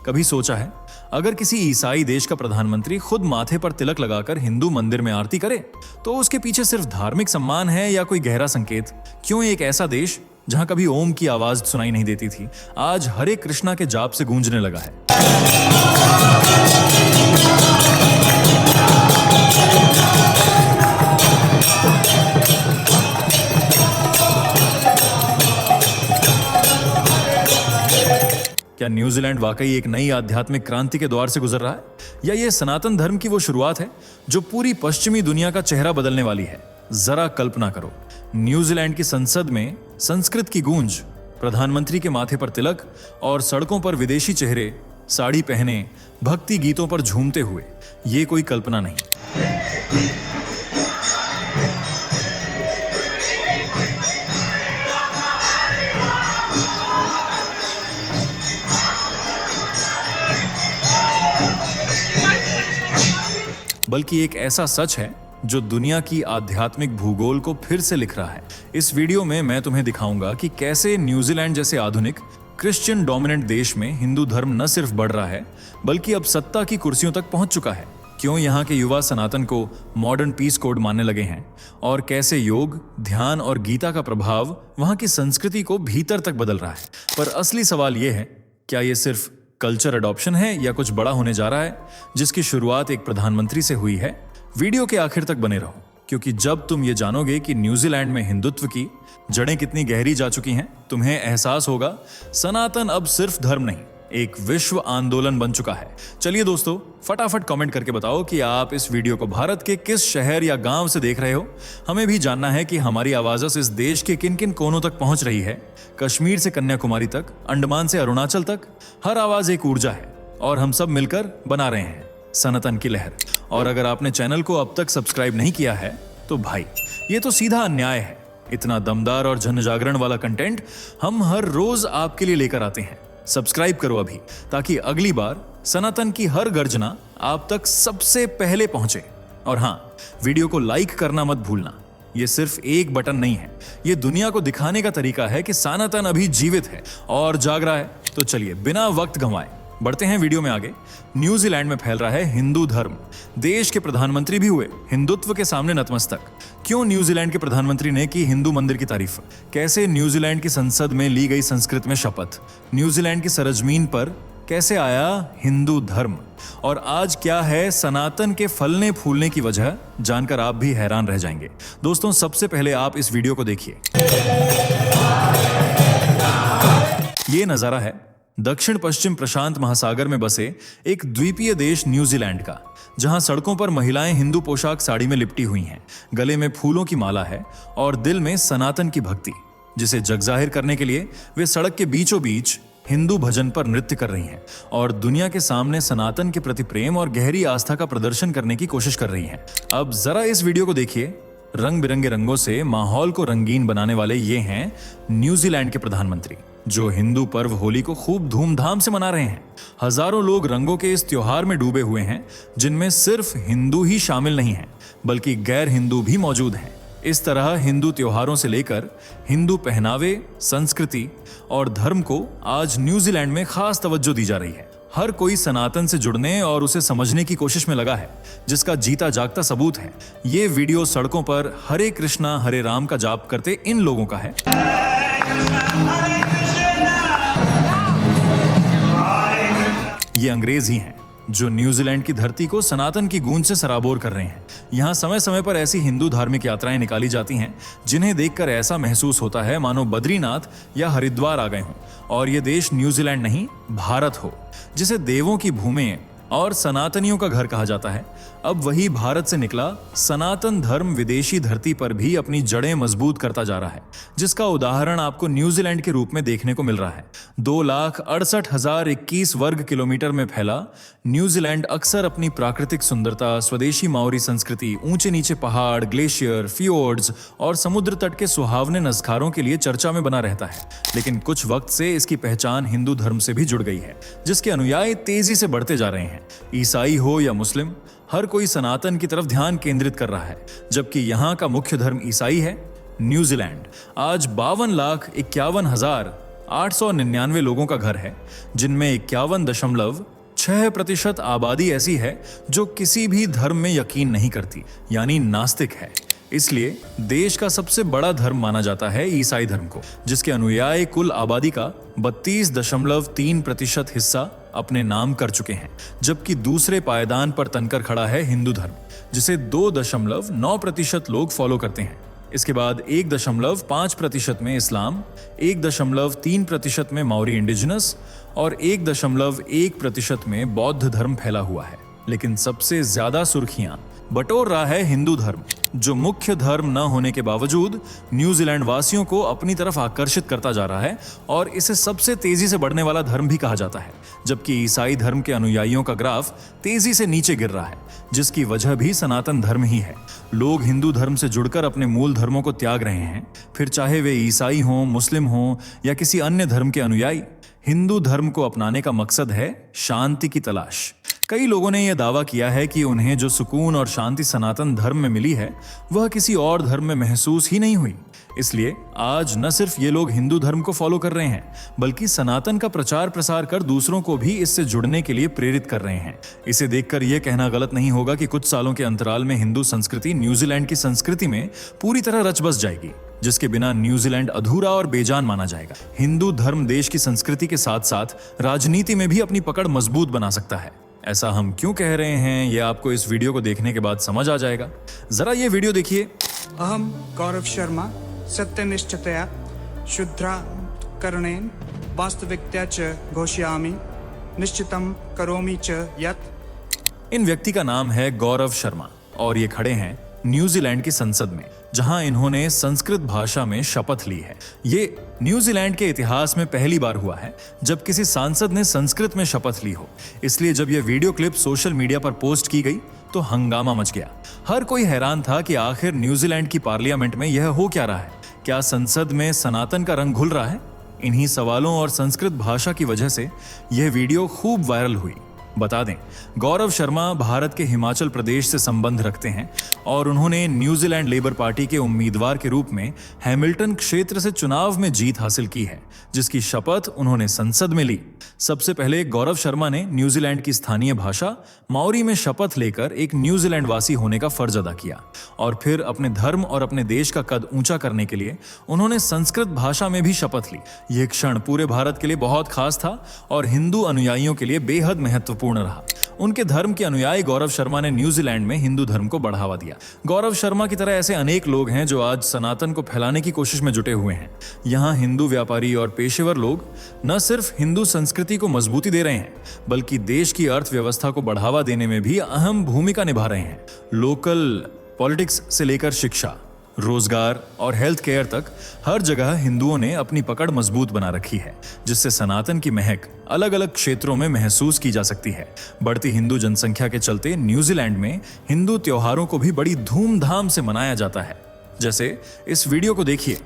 कभी सोचा है अगर किसी ईसाई देश का प्रधानमंत्री खुद माथे पर तिलक लगाकर हिंदू मंदिर में आरती करे तो उसके पीछे सिर्फ धार्मिक सम्मान है या कोई गहरा संकेत? क्यों एक ऐसा देश जहां कभी ओम की आवाज सुनाई नहीं देती थी आज हरे कृष्णा के जाप से गूंजने लगा है? क्या न्यूजीलैंड वाकई एक नई आध्यात्मिक क्रांति के द्वार से गुजर रहा है, या ये सनातन धर्म की वो शुरुआत है जो पूरी पश्चिमी दुनिया का चेहरा बदलने वाली है? जरा कल्पना करो, न्यूजीलैंड की संसद में संस्कृत की गूंज, प्रधानमंत्री के माथे पर तिलक और सड़कों पर विदेशी चेहरे साड़ी पहने भक्ति गीतों पर झूमते हुए। ये कोई कल्पना नहीं। बल्कि एक ऐसा सच है जो दुनिया की आध्यात्मिक भूगोल को फिर से लिख रहा है। इस वीडियो में मैं तुम्हें दिखाऊंगा कि कैसे न्यूजीलैंड जैसे आधुनिक क्रिश्चियन डोमिनेंट देश में हिंदू धर्म न सिर्फ बढ़ रहा है बल्कि अब सत्ता की कुर्सियों तक पहुंच चुका है। क्यों यहाँ के युवा सनातन को मॉडर्न पीस कोड मानने लगे हैं और कैसे योग, ध्यान और गीता का प्रभाव वहाँ की संस्कृति को भीतर तक बदल रहा है। पर असली सवाल यह है, क्या ये सिर्फ कल्चर अडॉप्शन है या कुछ बड़ा होने जा रहा है जिसकी शुरुआत एक प्रधानमंत्री से हुई है? वीडियो के आखिर तक बने रहो, क्योंकि जब तुम ये जानोगे कि न्यूजीलैंड में हिंदुत्व की जड़ें कितनी गहरी जा चुकी हैं, तुम्हें एहसास होगा सनातन अब सिर्फ धर्म नहीं, एक विश्व आंदोलन बन चुका है। चलिए दोस्तों, फटाफट कमेंट करके बताओ कि आप इस वीडियो को भारत के किस शहर या गांव से देख रहे हो। हमें भी जानना है कि हमारी आवाज़ इस देश के किन किन कोनों तक पहुंच रही है। कश्मीर से कन्याकुमारी तक, अंडमान से अरुणाचल तक, हर आवाज एक ऊर्जा है और हम सब मिलकर बना रहे हैं सनातन की लहर। और अगर आपने चैनल को अब तक सब्सक्राइब नहीं किया है तो भाई, ये तो सीधा अन्याय है। इतना दमदार और जन जागरण वाला कंटेंट हम हर रोज आपके लिए लेकर आते हैं। सब्सक्राइब करो अभी, ताकि अगली बार सनातन की हर गर्जना आप तक सबसे पहले पहुंचे। और हाँ, वीडियो को लाइक करना मत भूलना। ये सिर्फ एक बटन नहीं है, ये दुनिया को दिखाने का तरीका है कि सनातन अभी जीवित है और जाग रहा है। तो चलिए बिना वक्त गंवाए बढ़ते हैं वीडियो में आगे। न्यूजीलैंड में फैल रहा है हिंदू धर्म। देश के प्रधानमंत्री भी हुए हिंदुत्व के सामने नतमस्तक। क्यों न्यूजीलैंड के प्रधानमंत्री ने की हिंदू मंदिर की तारीफ? कैसे न्यूजीलैंड की संसद में ली गई संस्कृत में शपथ? न्यूजीलैंड की सरजमीन पर कैसे आया हिंदू धर्म? और आज क्या है सनातन के फलने फूलने की वजह, जानकर आप भी हैरान रह जाएंगे। दोस्तों, सबसे पहले आप इस वीडियो को देखिए। ये नजारा है दक्षिण पश्चिम प्रशांत महासागर में बसे एक द्वीपीय देश न्यूजीलैंड का, जहां सड़कों पर महिलाएं हिंदू पोशाक साड़ी में लिपटी हुई हैं, गले में फूलों की माला है और दिल में सनातन की भक्ति, जिसे जगजाहिर करने के लिए वे सड़क के बीचों बीच हिंदू भजन पर नृत्य कर रही हैं और दुनिया के सामने सनातन के प्रति प्रेम और गहरी आस्था का प्रदर्शन करने की कोशिश कर रही हैं। अब जरा इस वीडियो को देखिए। रंग बिरंगे रंगों से माहौल को रंगीन बनाने वाले ये हैं न्यूजीलैंड के प्रधानमंत्री, जो हिंदू पर्व होली को खूब धूमधाम से मना रहे हैं। हजारों लोग रंगों के इस त्योहार में डूबे हुए हैं, जिनमें सिर्फ हिंदू ही शामिल नहीं हैं बल्कि गैर हिंदू भी मौजूद हैं। इस तरह हिंदू त्योहारों से लेकर हिंदू पहनावे, संस्कृति और धर्म को आज न्यूजीलैंड में खास तवज्जो दी जा रही है। हर कोई सनातन से जुड़ने और उसे समझने की कोशिश में लगा है, जिसका जीता जागता सबूत है ये वीडियो सड़कों पर हरे कृष्णा हरे राम का जाप करते इन लोगों का है। ये अंग्रेज ही हैं जो न्यूजीलैंड की धरती को सनातन की गूंज से सराबोर कर रहे हैं। यहाँ समय समय पर ऐसी हिंदू धार्मिक यात्राएं निकाली जाती हैं जिन्हें देखकर ऐसा महसूस होता है मानो बद्रीनाथ या हरिद्वार आ गए हों और ये देश न्यूजीलैंड नहीं, भारत हो, जिसे देवों की भूमि और सनातनियों का घर कहा जाता है। अब वही भारत से निकला सनातन धर्म विदेशी धरती पर भी अपनी जड़ें मजबूत करता जा रहा है, जिसका उदाहरण आपको न्यूजीलैंड के रूप में देखने को मिल रहा है। 2,68,021 वर्ग किलोमीटर में फैला न्यूजीलैंड अक्सर अपनी प्राकृतिक सुंदरता, स्वदेशी माओरी संस्कृति, ऊंचे नीचे पहाड़, ग्लेशियर, फियोर्ड्स और समुद्र तट के सुहावने नज़ारों के लिए चर्चा में बना रहता है। लेकिन कुछ वक्त से इसकी पहचान हिंदू धर्म से भी जुड़ गई है, जिसके अनुयायी तेजी से बढ़ते जा रहे हैं। ईसाई हो या मुस्लिम, हर कोई सनातन की तरफ ध्यान केंद्रित कर रहा है। जबकि यहाँ का मुख्य धर्म ईसाई है, न्यूजीलैंड आज 52,51,000 899 लोगों का घर है, जिनमें 51.6% आबादी ऐसी है जो किसी भी धर्म में यकीन नहीं करती, यानी नास्तिक है। इसलिए देश का सबसे बड़ा धर्म माना जाता है ईसाई धर्म को, जिसके अनुयायी कुल आबादी का 32.3% हिस्सा अपने नाम कर चुके हैं। जबकि दूसरे पायदान पर तनकर खड़ा है हिंदू धर्म, जिसे 2.9% लोग फॉलो करते हैं। इसके बाद 1.5% में इस्लाम, 1.3% में मौरी इंडिजिनस और 1.1% में बौद्ध धर्म फैला हुआ है। लेकिन सबसे ज्यादा सुर्खियां बटोर रहा है हिंदू धर्म, जो मुख्य धर्म न होने के बावजूद न्यूजीलैंड वासियों को अपनी तरफ आकर्षित करता जा रहा है और इसे सबसे तेजी से बढ़ने वाला धर्म भी कहा जाता है। जबकि ईसाई धर्म के अनुयायियों का ग्राफ तेजी से नीचे गिर रहा है, जिसकी वजह भी सनातन धर्म ही है। लोग हिंदू धर्म से जुड़कर अपने मूल धर्मों को त्याग रहे हैं, फिर चाहे वे ईसाई हों, मुस्लिम हों या किसी अन्य धर्म के अनुयायी। हिंदू धर्म को अपनाने का मकसद है शांति की तलाश। कई लोगों ने यह दावा किया है कि उन्हें जो सुकून और शांति सनातन धर्म में मिली है, वह किसी और धर्म में महसूस ही नहीं हुई। इसलिए आज न सिर्फ ये लोग हिंदू धर्म को फॉलो कर रहे हैं, बल्कि सनातन का प्रचार प्रसार कर दूसरों को भी इससे जुड़ने के लिए प्रेरित कर रहे हैं। इसे देखकर यह कहना गलत नहीं होगा कि कुछ सालों के अंतराल में हिंदू संस्कृति न्यूजीलैंड की संस्कृति में पूरी तरह रच बस जाएगी, जिसके बिना न्यूजीलैंड अधूरा और बेजान माना जाएगा। हिंदू धर्म देश की संस्कृति के साथ साथ राजनीति में भी अपनी पकड़ मजबूत बना सकता है। ऐसा हम क्यों कह रहे हैं, यह आपको इस वीडियो को देखने के बाद समझ आ जाएगा। जरा ये वीडियो देखिए। अहम गौरव शर्मा सत्यनिष्ठतया शुद्धाकरणेन वास्तविकतया च घोषयामि निश्चितं करोमि च यत्। इन व्यक्ति का नाम है गौरव शर्मा और ये खड़े हैं न्यूजीलैंड की संसद में, जहां इन्होंने संस्कृत भाषा में शपथ ली है। ये न्यूजीलैंड के इतिहास में पहली बार हुआ है जब किसी सांसद ने संस्कृत में शपथ ली हो। इसलिए जब यह वीडियो क्लिप सोशल मीडिया पर पोस्ट की गई तो हंगामा मच गया। हर कोई हैरान था कि आखिर न्यूजीलैंड की पार्लियामेंट में यह हो क्या रहा है। क्या संसद में सनातन का रंग घुल रहा है? इन्हीं सवालों और संस्कृत भाषा की वजह से यह वीडियो खूब वायरल हुई। बता दें, गौरव शर्मा भारत के हिमाचल प्रदेश से संबंध रखते हैं और उन्होंने न्यूजीलैंड लेबर पार्टी के उम्मीदवार के रूप में हैमिल्टन क्षेत्र से चुनाव में जीत हासिल की है, जिसकी शपथ उन्होंने संसद में ली। सबसे पहले गौरव शर्मा ने न्यूजीलैंड की स्थानीय भाषा मौरी में शपथ लेकर एक न्यूजीलैंड वासी होने का फर्ज अदा किया और फिर अपने धर्म और अपने देश का कद ऊंचा करने के लिए उन्होंने संस्कृत भाषा में भी शपथ ली। यह क्षण पूरे भारत के लिए बहुत खास था और हिंदू अनुयायियों के लिए बेहद महत्वपूर्ण रहा। उनके धर्म के अनुयायी गौरव शर्मा ने न्यूजीलैंड में हिंदू धर्म को बढ़ावा दिया। गौरव शर्मा की तरह ऐसे अनेक लोग हैं जो आज सनातन को फैलाने की कोशिश में जुटे हुए हैं। यहाँ हिंदू व्यापारी और पेशेवर लोग न सिर्फ हिंदू संस्कृति को मजबूती दे रहे हैं, बल्कि देश की अर्थव्यवस्था को बढ़ावा देने में भी अहम भूमिका निभा रहे हैं। लोकल पॉलिटिक्स से लेकर शिक्षा, रोजगार और हेल्थ केयर तक हर जगह हिंदुओं ने अपनी पकड़ मजबूत बना रखी है, जिससे सनातन की महक अलग अलग क्षेत्रों में महसूस की जा सकती है। बढ़ती हिंदू जनसंख्या के चलते न्यूजीलैंड में हिंदू त्योहारों को भी बड़ी धूमधाम से मनाया जाता है। जैसे इस वीडियो को देखिए।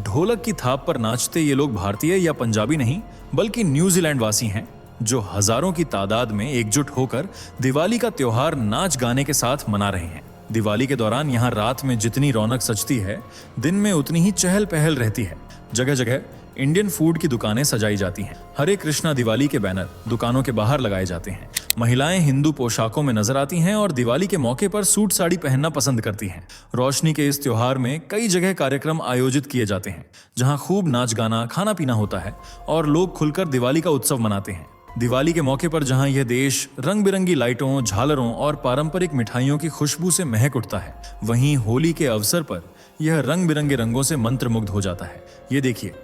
ढोलक की थाप पर नाचते ये लोग भारतीय या पंजाबी नहीं, बल्कि न्यूजीलैंड वासी हैं, जो हजारों की तादाद में एकजुट होकर दिवाली का त्योहार नाच गाने के साथ मना रहे हैं। दिवाली के दौरान यहाँ रात में जितनी रौनक सजती है, दिन में उतनी ही चहल पहल रहती है। जगह जगह इंडियन फूड की दुकानें सजाई जाती हैं। हरे कृष्णा दिवाली के बैनर दुकानों के बाहर लगाए जाते हैं। महिलाएं हिंदू पोशाकों में नजर आती हैं और दिवाली के मौके पर सूट साड़ी पहनना पसंद करती हैं। रोशनी के इस त्योहार में कई जगह कार्यक्रम आयोजित किए जाते हैं, जहां खूब नाच गाना, खाना पीना होता है और लोग खुलकर दिवाली का उत्सव मनाते हैं। दिवाली के मौके पर जहां यह देश रंग बिरंगी लाइटों, झालरों और पारंपरिक मिठाइयों की खुशबू से महक उठता है, वहीं होली के अवसर पर यह रंग बिरंगे रंगों से मंत्रमुग्ध हो जाता है। ये देखिए।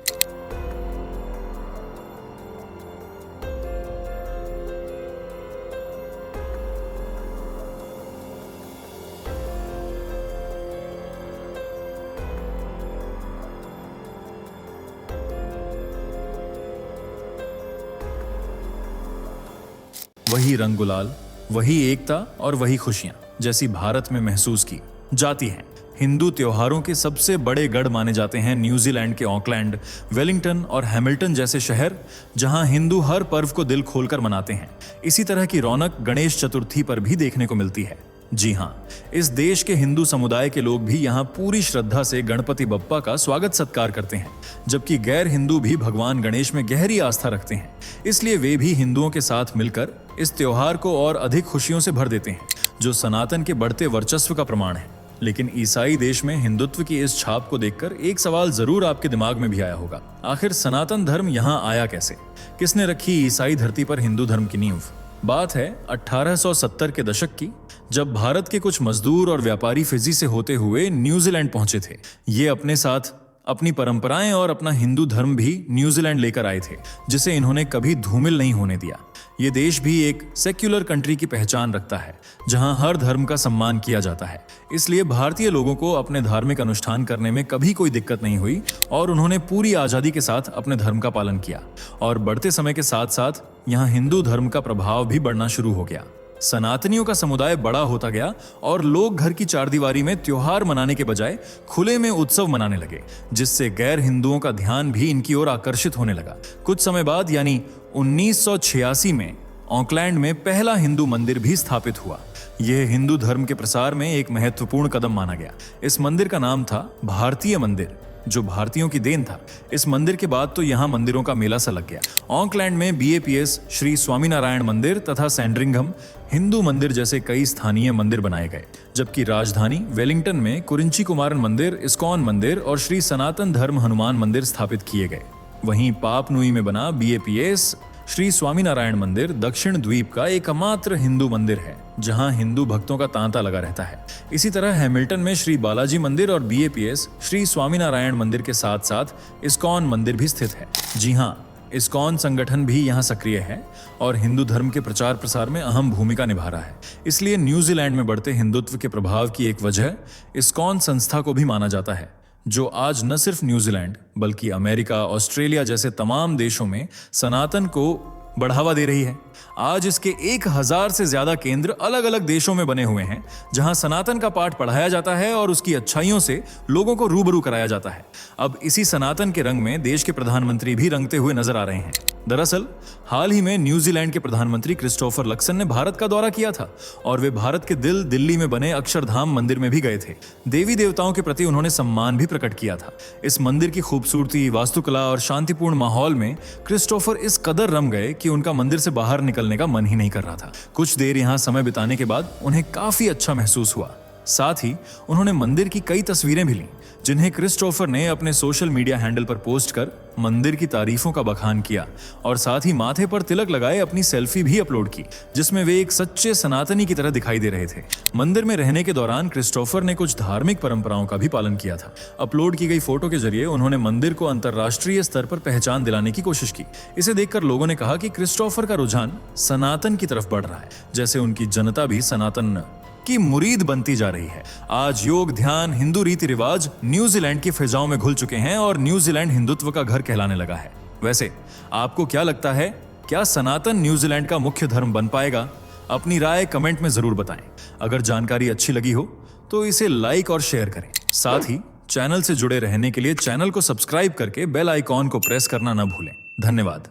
वही रंग गुलाल, वही एकता और वही खुशियां जैसी भारत में महसूस की जाती हैं। हिंदू त्योहारों के सबसे बड़े गढ़ माने जाते हैं न्यूजीलैंड के ऑकलैंड, वेलिंगटन और हैमिल्टन जैसे शहर, जहां हिंदू हर पर्व को दिल खोलकर मनाते हैं। इसी तरह की रौनक गणेश चतुर्थी पर भी देखने को मिलती है। जी हाँ, इस देश के हिंदू समुदाय के लोग भी यहाँ पूरी श्रद्धा से गणपति बप्पा का स्वागत सत्कार करते हैं, जबकि गैर हिंदू भी भगवान गणेश में गहरी आस्था रखते हैं। इसलिए वे भी हिंदुओं के साथ मिलकर इस त्योहार को और अधिक खुशियों से भर देते हैं, जो सनातन के बढ़ते वर्चस्व का प्रमाण है। लेकिन ईसाई देश में हिंदुत्व की इस छाप को देखकर एक सवाल जरूर आपके दिमाग में भी आया होगा, आखिर सनातन धर्म यहाँ आया कैसे? किसने रखी ईसाई धरती पर हिंदू धर्म की नींव? बात है 1870 के दशक की, जब भारत के कुछ मजदूर और व्यापारी फिजी से होते हुए न्यूजीलैंड पहुंचे थे। ये अपने साथ अपनी परंपराएं और अपना हिंदू धर्म भी न्यूजीलैंड लेकर आए थे, जिसे इन्होंने कभी धूमिल नहीं होने दिया। ये देश भी एक सेक्युलर कंट्री की पहचान रखता है, जहां हर धर्म का सम्मान किया जाता है। इसलिए भारतीय लोगों को अपने धार्मिक अनुष्ठान करने में कभी कोई दिक्कत नहीं हुई और उन्होंने पूरी आजादी के साथ अपने धर्म का पालन किया। और बढ़ते समय के साथ साथ यहाँ हिंदू धर्म का प्रभाव भी बढ़ना शुरू हो गया। सनातनियों का समुदाय बड़ा होता गया और लोग घर की चारदीवारी में त्योहार मनाने के बजाय खुले में उत्सव मनाने लगे, जिससे गैर हिंदुओं का ध्यान भी इनकी ओर आकर्षित होने लगा। कुछ समय बाद यानी 1986 में ऑकलैंड में पहला हिंदू मंदिर भी स्थापित हुआ। यह हिंदू धर्म के प्रसार में एक महत्वपूर्ण कदम माना गया। इस मंदिर का नाम था भारतीय मंदिर, जो भारतीयों की देन था। इस मंदिर के बाद तो यहाँ मंदिरों का मेला सा लग गया। ऑकलैंड में BAPS श्री स्वामीनारायण मंदिर तथा सैंड्रिंघम हिंदू मंदिर जैसे कई स्थानीय मंदिर बनाए गए, जबकि राजधानी वेलिंगटन में कुरिंची कुमारन मंदिर, इस्कॉन मंदिर और श्री सनातन धर्म हनुमान मंदिर स्थापित किए गए। वहीं पाप नुई में बना BAPS श्री स्वामीनारायण मंदिर दक्षिण द्वीप का एकमात्र हिंदू मंदिर है, जहां हिंदू भक्तों का तांता लगा रहता है। इसी तरह हैमिल्टन में श्री बालाजी मंदिर और BAPS श्री स्वामीनारायण मंदिर के साथ साथ इस्कॉन मंदिर भी स्थित है। जी हाँ, इस्कॉन संगठन भी यहाँ सक्रिय है और हिंदू धर्म के प्रचार प्रसार में अहम भूमिका निभा रहा है। इसलिए न्यूजीलैंड में बढ़ते हिंदुत्व के प्रभाव की एक वजह इस्कॉन संस्था को भी माना जाता है, जो आज न सिर्फ न्यूजीलैंड बल्कि अमेरिका, ऑस्ट्रेलिया जैसे तमाम देशों में सनातन को बढ़ावा दे रही है। आज इसके 1000 से ज्यादा केंद्र अलग अलग देशों में बने हुए हैं, जहां सनातन का पाठ पढ़ाया जाता है और उसकी अच्छाइयों से लोगों को रूबरू कराया जाता है। अब इसी सनातन के रंग में देश के प्रधानमंत्री भी रंगते हुए नजर आ रहे हैं। दरअसल हाल ही में न्यूजीलैंड के प्रधानमंत्री क्रिस्टोफर लक्सन ने भारत का दौरा किया था और वे भारत के दिल्ली में बने अक्षरधाम मंदिर में भी गए थे। देवी देवताओं के प्रति उन्होंने सम्मान भी प्रकट किया था। इस मंदिर की खूबसूरती, वास्तुकला और शांतिपूर्ण माहौल में क्रिस्टोफर इस कदर रम गए कि उनका मंदिर से बाहर निकलने का मन ही नहीं कर रहा था। कुछ देर यहाँ समय बिताने के बाद उन्हें काफी अच्छा महसूस हुआ। साथ ही उन्होंने मंदिर की कई तस्वीरें भी लीं, जिन्हें क्रिस्टोफर ने अपने सोशल मीडिया हैंडल पर पोस्ट कर मंदिर की तारीफों का बखान किया और साथ ही माथे पर तिलक लगाए अपनी सेल्फी भी अपलोड की, जिसमें वे एक सच्चे सनातनी की तरह दिखाई दे रहे थे। मंदिर में रहने के दौरान क्रिस्टोफर ने कुछ धार्मिक परंपराओं का भी पालन किया था। अपलोड की गई फोटो के जरिए उन्होंने मंदिर को अंतर्राष्ट्रीय स्तर पर पहचान दिलाने की कोशिश की। इसे देखकर लोगों ने कहा कि क्रिस्टोफर का रुझान सनातन की तरफ बढ़ रहा है, जैसे उनकी जनता भी सनातन की मुरीद बनती जा रही है। आज योग, ध्यान, हिंदू रीति रिवाज न्यूजीलैंड की फिजाओं में घुल चुके हैं और न्यूजीलैंड हिंदुत्व का घर कहलाने लगा है। वैसे आपको क्या लगता है, क्या सनातन न्यूजीलैंड का मुख्य धर्म बन पाएगा? अपनी राय कमेंट में जरूर बताएं। अगर जानकारी अच्छी लगी हो तो इसे लाइक और शेयर करें। साथ ही चैनल से जुड़े रहने के लिए चैनल को सब्सक्राइब करके बेल आइकॉन को प्रेस करना न भूलें। धन्यवाद।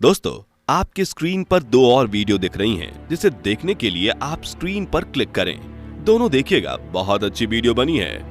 दोस्तों, आपके स्क्रीन पर 2 और वीडियो दिख रही हैं, जिसे देखने के लिए आप स्क्रीन पर क्लिक करें। दोनों देखिएगा, बहुत अच्छी वीडियो बनी है।